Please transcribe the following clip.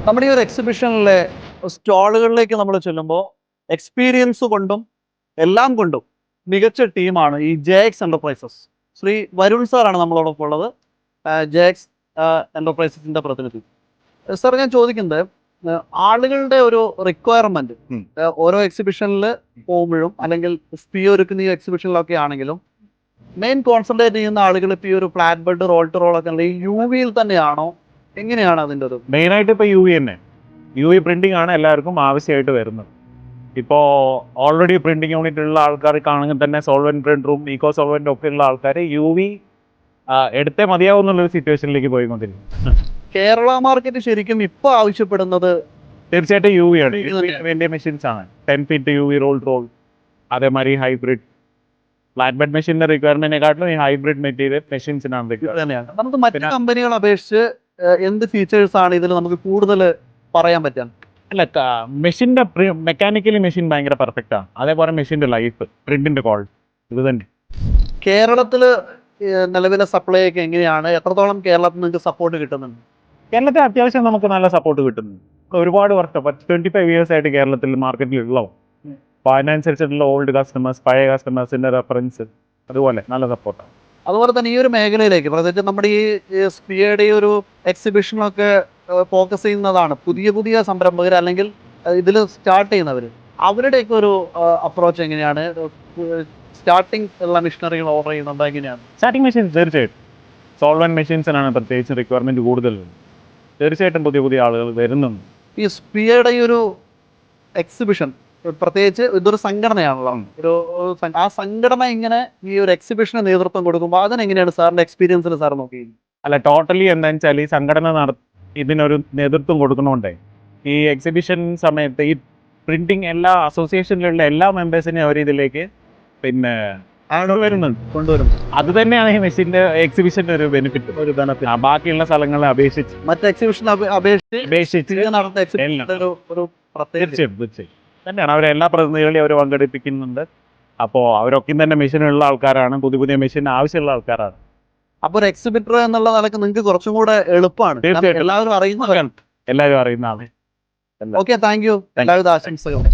നമ്മുടെ ഈ ഒരു എക്സിബിഷനിലെ സ്റ്റാളുകളിലേക്ക് നമ്മൾ ചെല്ലുമ്പോൾ എക്സ്പീരിയൻസ് കൊണ്ടും എല്ലാം കൊണ്ടും മികച്ച ടീമാണ് ഈ ജെഎക്സ് എന്റർപ്രൈസസ്. ശ്രീ വരുൺ സാറാണ് നമ്മളോടൊപ്പം ഉള്ളത്, ജെഎക്സ് എന്റർപ്രൈസസിന്റെ പ്രതിനിധി. സാർ, ഞാൻ ചോദിക്കുന്നത്, ആളുകളുടെ ഒരു റിക്വയർമെന്റ് ഓരോ എക്സിബിഷനിൽ പോകുമ്പോഴും അല്ലെങ്കിൽ സ്പിയോ ഒരുക്കുന്ന ഈ എക്സിബിഷനിലൊക്കെ ആണെങ്കിലും മെയിൻ കോൺസെൻട്രേറ്റ് ചെയ്യുന്ന ആളുകൾ ഇപ്പോൾ ഈ ഒരു flat bed roll to roll ഒക്കെ ഈ യു വിയിൽ തന്നെയാണോ, എങ്ങനെയാണ് അതിൻ്റെ ഒരു മെയിനായിട്ട് ഇപ്പോൾ യു വി തന്നെ, യു വി പ്രിന്റിംഗ് ആണ് എല്ലാവർക്കും ആവശ്യമായിട്ട് വരുന്നത്. ഇപ്പോൾ ഓൾറെഡി പ്രിന്റിംഗ് യൂണിറ്റ് ഉള്ള ആൾക്കാർക്കാണെങ്കിൽ തന്നെ solvent print room, Eeco solvent ഒക്കെ ഉള്ള ആൾക്കാർ യു വി എടുത്തേ മതിയാവുന്നുള്ളൊരു സിറ്റുവേഷനിലേക്ക് പോയിക്കൊണ്ടിരിക്കും. കേരള മാർക്കറ്റ് ശരിക്കും ഇപ്പോൾ ആവശ്യപ്പെടുന്നത് തീർച്ചയായിട്ടും യു വി ആണ്. വേണ്ടിയ മെഷീൻസ് ആണ് 10 ഫീറ്റ് യു വി റോൾ, അതേമാതിരി ഹൈബ്രിഡ് ഫ്ലാറ്റ് ബെഡ് മെഷീൻ്റെ റിക്വയർമെന്റിനെക്കാട്ടിലും ഈ ഹൈബ്രിഡ് മെറ്റീരിയൽ മെഷീൻസിനാണ് തന്നെയാണ്. നമുക്ക് മറ്റു കമ്പനികളെ അപേക്ഷിച്ച് എന്ത് ഫീച്ചേഴ്സ് ആണ് ഇതിൽ നമുക്ക് കൂടുതൽ പറയാൻ പറ്റാൻ? അല്ല, മെഷീൻ്റെ മെക്കാനിക്കലി മെഷീൻ ഭയങ്കര പെർഫെക്റ്റ് ആണ്. അതേപോലെ മെഷീൻ്റെ ലൈഫ്, പ്രിന്റിന്റെ ക്വാളിറ്റി ഇത് തന്നെ. കേരളത്തിൽ നിലവിലെ സപ്ലൈ ഒക്കെ എങ്ങനെയാണ്? എത്രത്തോളം കേരളത്തിൽ നിങ്ങൾക്ക് സപ്പോർട്ട് കിട്ടുന്നുണ്ട്? കേരളത്തിൽ അത്യാവശ്യം നമുക്ക് നല്ല സപ്പോർട്ട് കിട്ടുന്നുണ്ട്. ഒരുപാട് വർഷം 25 ഇയേഴ്സ് ആയിട്ട് കേരളത്തിൽ മാർക്കറ്റിൽ ഉള്ളവും, അപ്പോൾ അതിനനുസരിച്ചിട്ടുള്ള ഓൾഡ് കസ്റ്റമേഴ്സ്, പഴയ കസ്റ്റമേഴ്സിന്റെ റെഫറൻസ്, അതുപോലെ നല്ല സപ്പോർട്ടാണ്. അതുപോലെ തന്നെ ഈ ഒരു മേഖലയിലേക്ക്, പ്രത്യേകിച്ച് നമ്മുടെ ഈ സ്പിയയുടെ ഈ ഒരു എക്സിബിഷനൊക്കെ ഫോക്കസ് ചെയ്യുന്നതാണ് പുതിയ പുതിയ സംരംഭകർ അല്ലെങ്കിൽ ഇതിൽ സ്റ്റാർട്ട് ചെയ്യുന്നവർ. അവരുടെയൊക്കെ ഒരു അപ്രോച്ച് എങ്ങനെയാണ്? സ്റ്റാർട്ടിങ് ഉള്ള മെഷീനറികൾ ഓർഡർ ചെയ്യുന്നുണ്ടോ, എങ്ങനെയാണ്? സ്റ്റാർട്ടിംഗ് മെഷീൻസ് തീർച്ചയായിട്ടും സോൾവെന്റ് മെഷീൻസിനാണ് പ്രത്യേകിച്ച് റിക്വയർമെന്റ് കൂടുതൽ. തീർച്ചയായിട്ടും പുതിയ പുതിയ ആളുകൾ വരുന്നുണ്ട്. ഈ സ്പിയയുടെ ഈ ഒരു എക്സിബിഷൻ, പ്രത്യേകിച്ച് ഇതൊരു സംഘടനയാണല്ലോ, ആ സംഘടന ഇങ്ങനെ ഈ ഒരു എക്സിബിഷന് നേതൃത്വം കൊടുക്കുമ്പോൾ അതിനെങ്ങനെയാണ് സാറിന്റെ എക്സ്പീരിയൻസിൽ സാർ നോക്കി? അല്ല, ടോട്ടലി എന്താണെന്ന് വെച്ചാൽ ഈ സംഘടന ഇതിനൊരു നേതൃത്വം കൊടുക്കണോണ്ടേ ഈ എക്സിബിഷൻ സമയത്ത് ഈ പ്രിന്റിംഗ് എല്ലാ അസോസിയേഷനിലുള്ള എല്ലാ മെമ്പേഴ്സിനെയും അവർ ഇതിലേക്ക് പിന്നെ കൊണ്ടുവരും. അത് തന്നെയാണ് ഈ മെഷീന്റെ എക്സിബിഷന്റെ ഒരു ബെനിഫിറ്റ്, ഒരു ബെനിഫിറ്റ് ബാക്കിയുള്ള സ്ഥലങ്ങളെ അപേക്ഷിച്ച്. മറ്റ് എക്സിബിഷനെ അപേക്ഷിച്ച് തീർച്ചയായും തന്നെയാണ് അവരെല്ലാ പ്രതിനിധികളെയും അവർ പങ്കെടുപ്പിക്കുന്നുണ്ട്. അപ്പോൾ അവരൊക്കെ തന്നെ മെഷീനുള്ള ആൾക്കാരാണ്, പുതിയ പുതിയ മെഷീൻ ആവശ്യമുള്ള ആൾക്കാരാണ്. അപ്പോൾ ഒരു എക്സിബിറ്റർ എന്നുള്ള നിലക്ക് നിങ്ങൾക്ക് കുറച്ചും കൂടെ എളുപ്പമാണ്, എല്ലാവരും അറിയുന്നവരാണ്. എല്ലാവരും അറിയുന്നതാണ്. Okay, thank you. എല്ലാവിധ ആശംസകളും.